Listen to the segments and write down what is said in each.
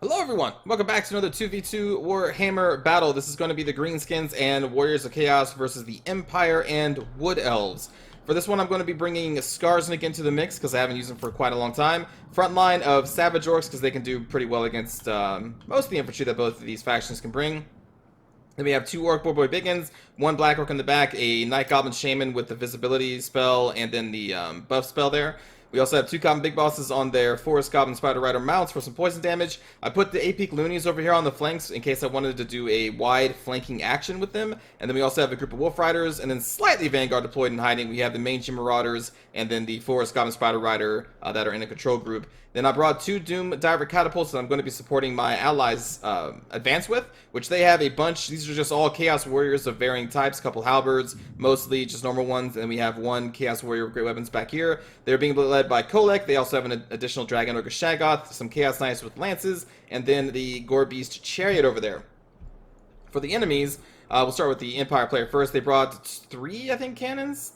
Hello everyone, welcome back to another 2v2 Warhammer battle. This is going to be the Greenskins and Warriors of Chaos versus the Empire and Wood Elves. For this one I'm going to be bringing Skarsnik into the mix because I haven't used him for quite a long time. Front line of Savage Orcs because they can do pretty well against most of the infantry that both of these factions can bring. Then we have two Orc Boy Biggins, one Black Orc in the back, a Night Goblin Shaman with the Visibility spell and then the buff spell there. We also have two common big bosses on their Forest Goblin Spider Rider mounts for some poison damage. I put the A-Peak Loonies over here on the flanks in case I wanted to do a wide flanking action with them. And then we also have a group of Wolf Riders, and then slightly Vanguard deployed and hiding. We have the Mangy Marauders, and then the Forest Goblin Spider Rider that are in a control group. Then I brought two Doom Diver Catapults that I'm going to be supporting my allies advance with, which they have a bunch. These are just all Chaos Warriors of varying types, a couple Halberds, mostly just normal ones, and we have one Chaos Warrior with great weapons back here. They're being led by Kolek. They also have an additional Dragon Ogre Shaggoth, some Chaos Knights with Lances, and then the Gore Beast Chariot over there. For the enemies, we'll start with the Empire player first. They brought three, I think, cannons?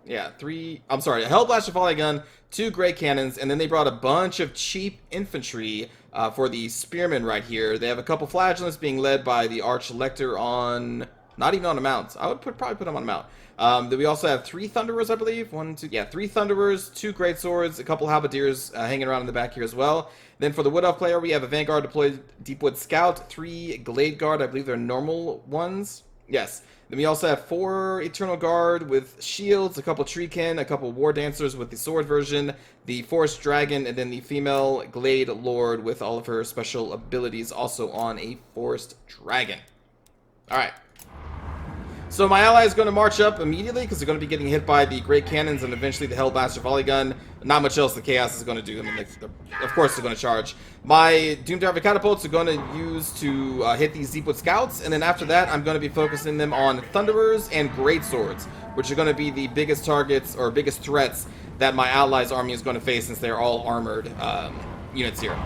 Yeah, three. I'm sorry, a Hellblaster Volley Gun, two Great Cannons, and then they brought a bunch of cheap infantry for the Spearmen right here. They have a couple Flagellants being led by the Arch-Lector on... not even on a mount. I would probably put them on a mount. Then we also have three Thunderers, I believe. Three Thunderers, two Great Swords, a couple Halberdiers hanging around in the back here as well. Then for the Wood Elf player, we have a Vanguard deployed Deepwood Scout, three Glade Guard, I believe they're normal ones. Yes. Then we also have four Eternal Guard with shields, a couple Treekin, a couple War Dancers with the sword version, the Forest Dragon, and then the female Glade Lord with all of her special abilities also on a Forest Dragon. Alright. So my ally is going to march up immediately because they're going to be getting hit by the Great Cannons and eventually the Hellblaster Volley Gun. Not much else the Chaos is going to do. I mean, of course they're going to charge. My Doom Diver Catapults are going to use to hit these Deepwood Scouts, and then after that I'm going to be focusing them on Thunderers and Great Swords, which are going to be the biggest targets or biggest threats that my allies' army is going to face since they're all armored units here.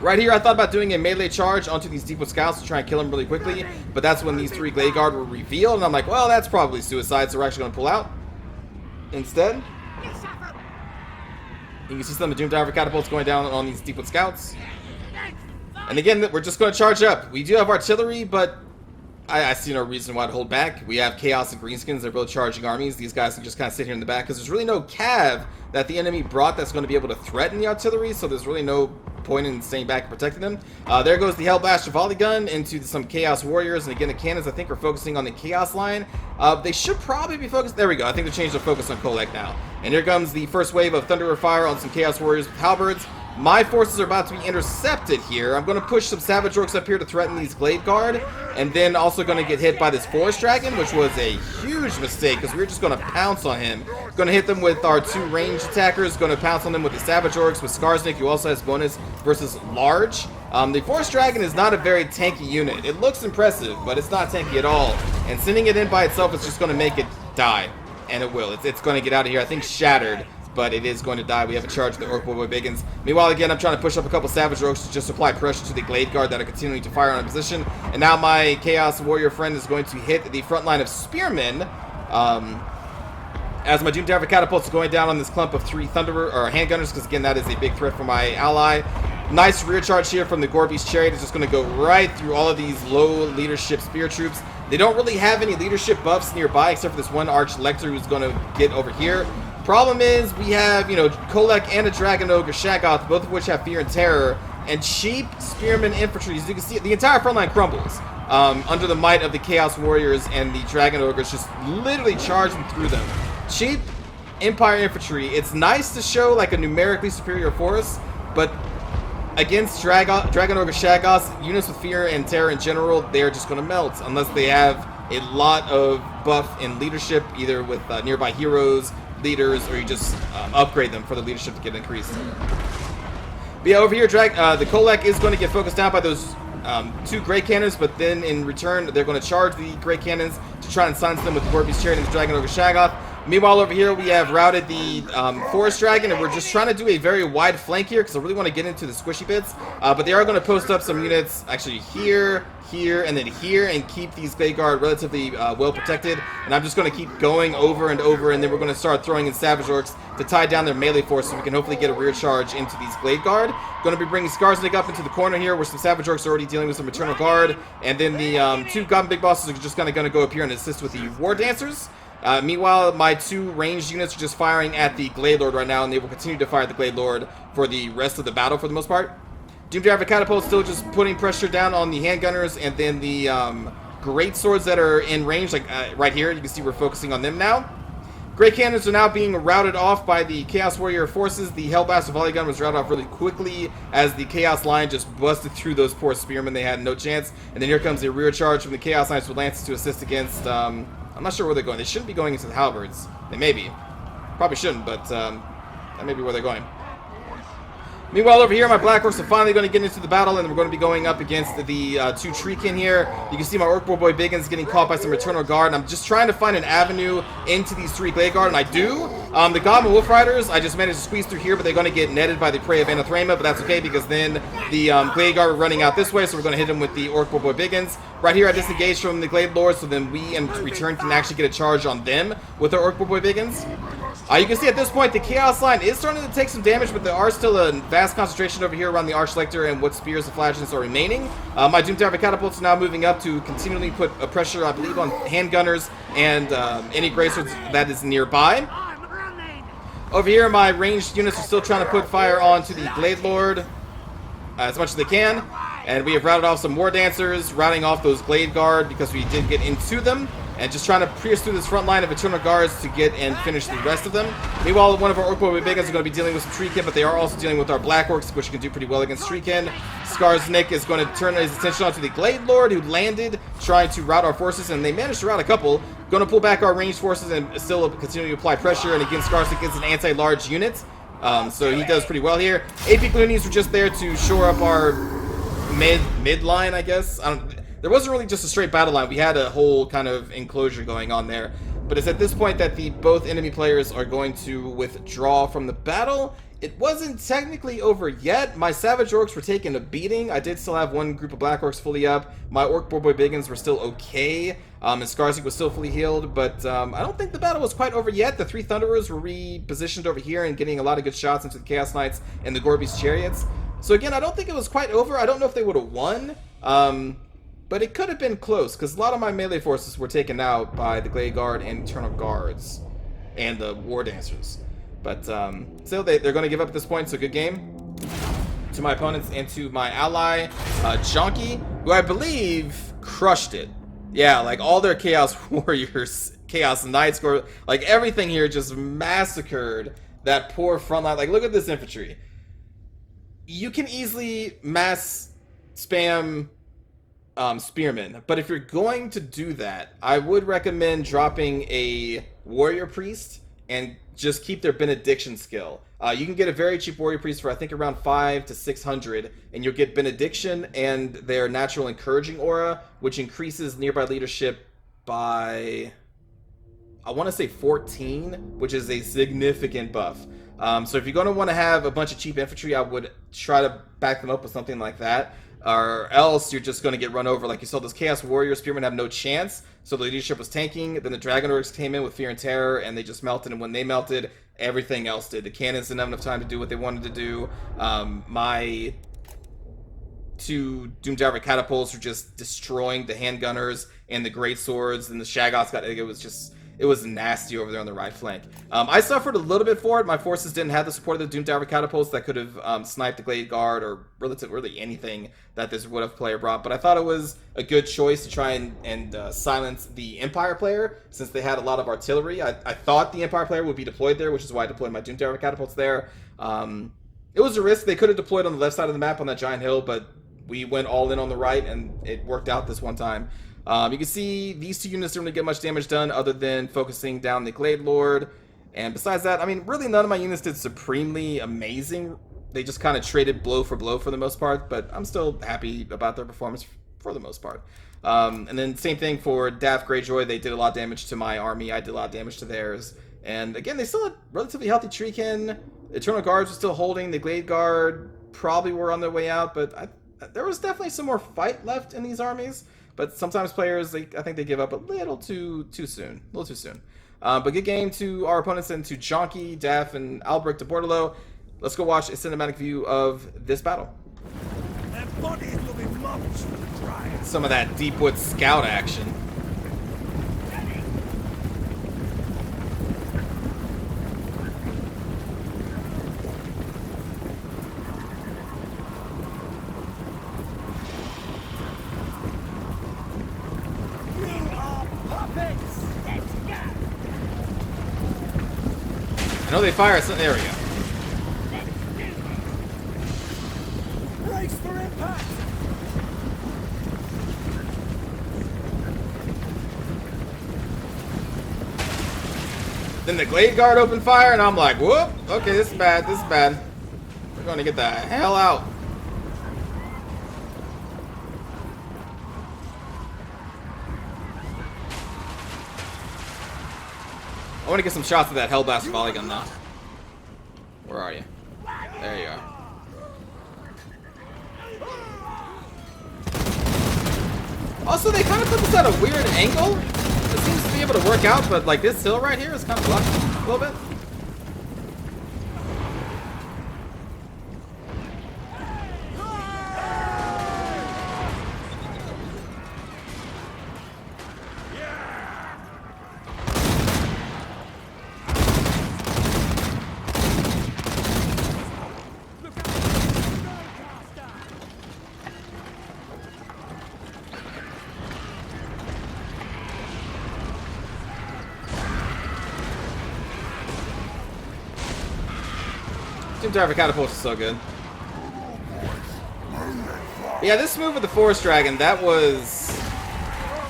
Right here, I thought about doing a melee charge onto these Deepwood Scouts to try and kill them really quickly, but that's when these three Glade Guard were revealed, and I'm like, well, that's probably suicide, so we're actually going to pull out. Instead, you can see some of the Doom Diver Catapults going down on these Deepwood Scouts. And again, we're just going to charge up. We do have artillery, but I see no reason why to hold back. We have Chaos and Greenskins. They're both charging armies. These guys can just kind of sit here in the back because there's really no cav that the enemy brought that's going to be able to threaten the artillery, so there's really no point in staying back and protecting them. There goes the Hellblaster Volley Gun into some Chaos Warriors, and again, the cannons, I think, are focusing on the Chaos line. They should probably be focused... There we go. I think they changed their focus on Kolek now. And here comes the first wave of Thunderer Fire on some Chaos Warriors with Halberds. My forces are about to be intercepted here. I'm going to push some Savage Orcs up here to threaten these Glade Guard, and then also going to get hit by this Forest Dragon, which was a huge mistake because we were just going to pounce on him. Going to hit them with our two ranged attackers, going to pounce on them with the Savage Orcs, with Skarsnik, who also has bonus versus large. The Forest Dragon is not a very tanky unit. It looks impressive, but it's not tanky at all, and sending it in by itself is just going to make it die, and it will. It's going to get out of here, I think, shattered, but it is going to die. We have a charge of the Orc Boy Biggins. Meanwhile, again, I'm trying to push up a couple Savage Orcs to just apply pressure to the Glade Guard that are continuing to fire on a position. And now my Chaos Warrior friend is going to hit the front line of Spearmen. As my Doom Diver Catapults are going down on this clump of three Thunderer or Handgunners, because again, that is a big threat for my ally. Nice rear charge here from the Gore Beast Chariot. It's just going to go right through all of these low leadership spear troops. They don't really have any leadership buffs nearby except for this one Arch-Lector who's going to get over here. Problem is, we have, Kolek and a Dragon Ogre Shaggoth, both of which have Fear and Terror, and cheap Spearman infantry. As you can see, the entire front line crumbles under the might of the Chaos Warriors, and the Dragon Ogres just literally charging through them. Cheap Empire infantry. It's nice to show like a numerically superior force, but against Dragon Ogre Shaggoths, units with Fear and Terror in general, they are just going to melt unless they have a lot of buff in leadership, either with nearby heroes, leaders, or you just upgrade them for the leadership to get increased. But yeah, over here, the Kolek is going to get focused down by those two Great Cannons, but then in return, they're going to charge the Great Cannons to try and silence them with the Gore Beast Chariot and the Dragon Ogre Shaggoth. Meanwhile, over here, we have routed the Forest Dragon, and we're just trying to do a very wide flank here, because I really want to get into the squishy bits. But they are going to post up some units, actually here, here, and then here, and keep these Glade Guard relatively well protected. And I'm just going to keep going over and over, and then we're going to start throwing in Savage Orcs to tie down their melee force so we can hopefully get a rear charge into these Glade Guard. Going to be bringing Skarsnik up into the corner here, where some Savage Orcs are already dealing with some Eternal Guard. And then the two Goblin Big Bosses are just going to go up here and assist with the War Dancers. Meanwhile, my two ranged units are just firing at the Glade Lord right now, and they will continue to fire at the Glade Lord for the rest of the battle for the most part. Doomdragon Catapult still just putting pressure down on the handgunners, and then the great swords that are in range, like right here, you can see we're focusing on them now. Great Cannons are now being routed off by the Chaos Warrior forces. The Hellblast Volley Gun was routed off really quickly as the Chaos Line just busted through those poor spearmen. They had no chance. And then here comes a rear charge from the Chaos Knights with Lances to assist against... I'm not sure where they're going. They shouldn't be going into the halberds. They may be. Probably shouldn't, but that may be where they're going. Meanwhile, over here, my Black Orcs are finally going to get into the battle, and we're going to be going up against the two Treekin here. You can see my Orc Boy Biggins getting caught by some Eternal Guard, and I'm just trying to find an avenue into these three Glade Guard, and I do. The Goblin Wolf Riders, I just managed to squeeze through here, but they're going to get netted by the Prey of Anathrema, but that's okay, because then the Glade Guard are running out this way, so we're going to hit them with the Orc Boy Biggins. Right here, I disengaged from the Glade Lord, so then we, in return, can actually get a charge on them with our Orc Boy Biggins. You can see at this point the Chaos Line is starting to take some damage, but there are still a vast concentration over here around the Arch Lector and what spears and flagellants are remaining. My Doom Tower Catapults are now moving up to continually put a pressure, I believe, on handgunners and any Greyswords that is nearby. Over here, my ranged units are still trying to put fire onto the Glade Lord as much as they can. And we have routed off some War Dancers, routing off those Glade Guard because we did get into them. And just trying to pierce through this front line of Eternal Guards to get and finish the rest of them. Meanwhile, one of our Orc Boy Biggins are going to be dealing with some Treekin, but they are also dealing with our Black Orcs, which can do pretty well against Treekin. Skarsnik is going to turn his attention onto the Glade Lord, who landed trying to rout our forces, and they managed to rout a couple. Going to pull back our ranged forces and still continue to apply pressure, and again, Skarsnik is an anti-large unit, so he does pretty well here. AP Gloonies were just there to shore up our mid line, I guess. There wasn't really just a straight battle line. We had a whole kind of enclosure going on there. But it's at this point that both enemy players are going to withdraw from the battle. It wasn't technically over yet. My Savage Orcs were taking a beating. I did still have one group of Black Orcs fully up. My Orc Boy Biggins were still okay. And Skarsnik was still fully healed. But I don't think the battle was quite over yet. The three Thunderers were repositioned over here and getting a lot of good shots into the Chaos Knights and the Gorby's Chariots. So again, I don't think it was quite over. I don't know if they would have won. But it could have been close, because a lot of my melee forces were taken out by the Glade Guard and Eternal Guards and the War Dancers. But still, they're going to give up at this point, so good game to my opponents and to my ally, Jonky, who I believe crushed it. Yeah, like all their Chaos Warriors, Chaos Knights, like everything here just massacred that poor front line. Like, look at this infantry. You can easily mass spam spearmen, but if you're going to do that, I would recommend dropping a warrior priest and just keep their benediction skill. You can get a very cheap warrior priest for I think around 500 to 600, and you'll get benediction and their natural encouraging aura, which increases nearby leadership by, I want to say 14, which is a significant buff. So if you're going to want to have a bunch of cheap infantry, I would try to back them up with something like that. Or else you're just going to get run over. Like you saw, those Chaos Warrior Spearmen have no chance. So the leadership was tanking. Then the Dragon Orcs came in with Fear and Terror, and they just melted. And when they melted, everything else did. The cannons didn't have enough time to do what they wanted to do. My two Doomtower Catapults were just destroying the handgunners and the great swords. And the Shaggoths got... It was nasty over there on the right flank. I suffered a little bit for it. My forces didn't have the support of the Doom Tower Catapults that could have sniped the Glade Guard or really anything that this would have player brought. But I thought it was a good choice to try and silence the Empire player since they had a lot of artillery. I thought the Empire player would be deployed there, which is why I deployed my Doom Tower Catapults there. It was a risk. They could have deployed on the left side of the map on that giant hill, but we went all in on the right, and it worked out this one time. You can see these two units didn't really get much damage done other than focusing down the Glade Lord. And besides that, I mean, really none of my units did supremely amazing. They just kind of traded blow for the most part, but I'm still happy about their performance for the most part. And then same thing for Daft Greyjoy. They did a lot of damage to my army. I did a lot of damage to theirs. And again, they still had relatively healthy Treekin. Eternal Guards were still holding. The Glade Guard probably were on their way out, but there was definitely some more fight left in these armies. But sometimes players, I think they give up a little too soon. A little too soon. But good game to our opponents and to Jonky, Def, and Albrecht de Bordelot. Let's go watch a cinematic view of this battle. Their bodies will be mulched for the dryers. Some of that Deepwood Scout action. I know they fire at some. There we go. Brace for impact. Then the Glade Guard opened fire, and I'm like, whoop, okay, this is bad, this is bad. We're going to get the hell out. I want to get some shots of that Hellblast volley gun, though. Where are you? There you are. Also, they kind of put this at a weird angle. It seems to be able to work out, but like this hill right here is kind of blocking a little bit. Team Driver Catapult is so good. Yeah, this move with the Forest Dragon, that was...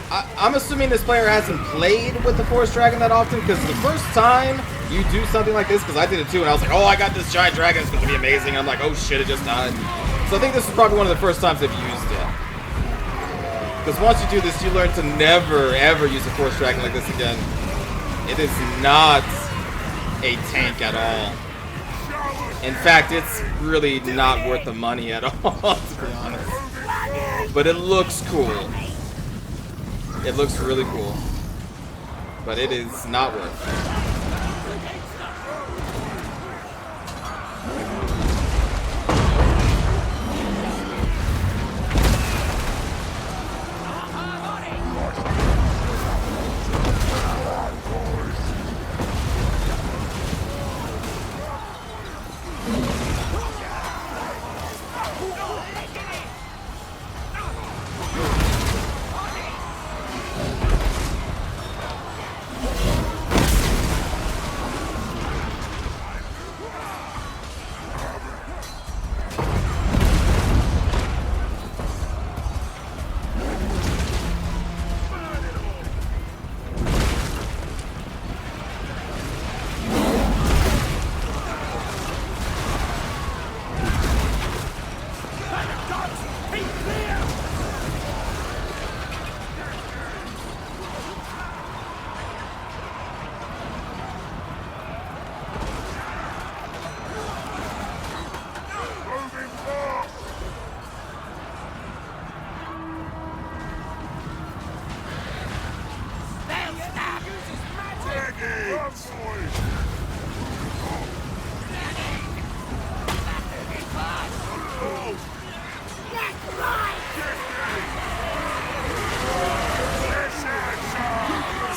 I'm assuming this player hasn't played with the Forest Dragon that often, because the first time you do something like this, because I did it too, and I was like, oh, I got this giant dragon, it's going to be amazing. And I'm like, oh shit, it just died. So I think this is probably one of the first times they've used it. Because once you do this, you learn to never, ever use a Forest Dragon like this again. It is not a tank at all. In fact, it's really not worth the money at all, to be honest. But it looks cool. It looks really cool. But it is not worth it.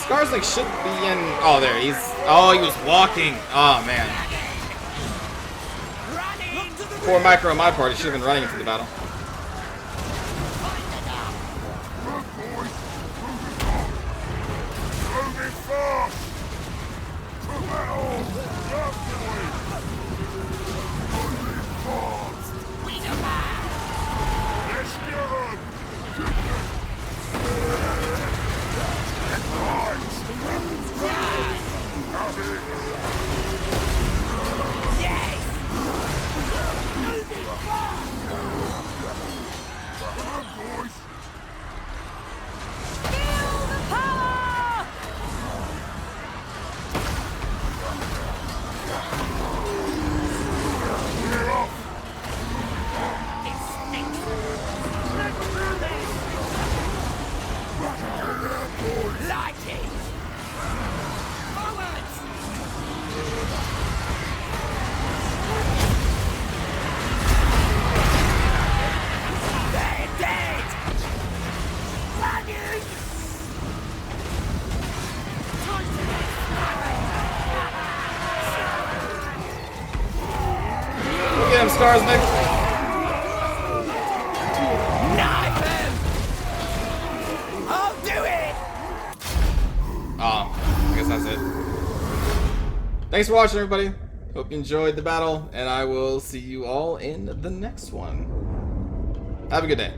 Skarsnik should be in. Oh, there he's. Oh, he was walking. Oh man. Poor Micro on my part. He should have been running into the battle. Skarsnik. Knife him! I'll do it! I guess that's it. Thanks for watching, everybody. Hope you enjoyed the battle, and I will see you all in the next one. Have a good day.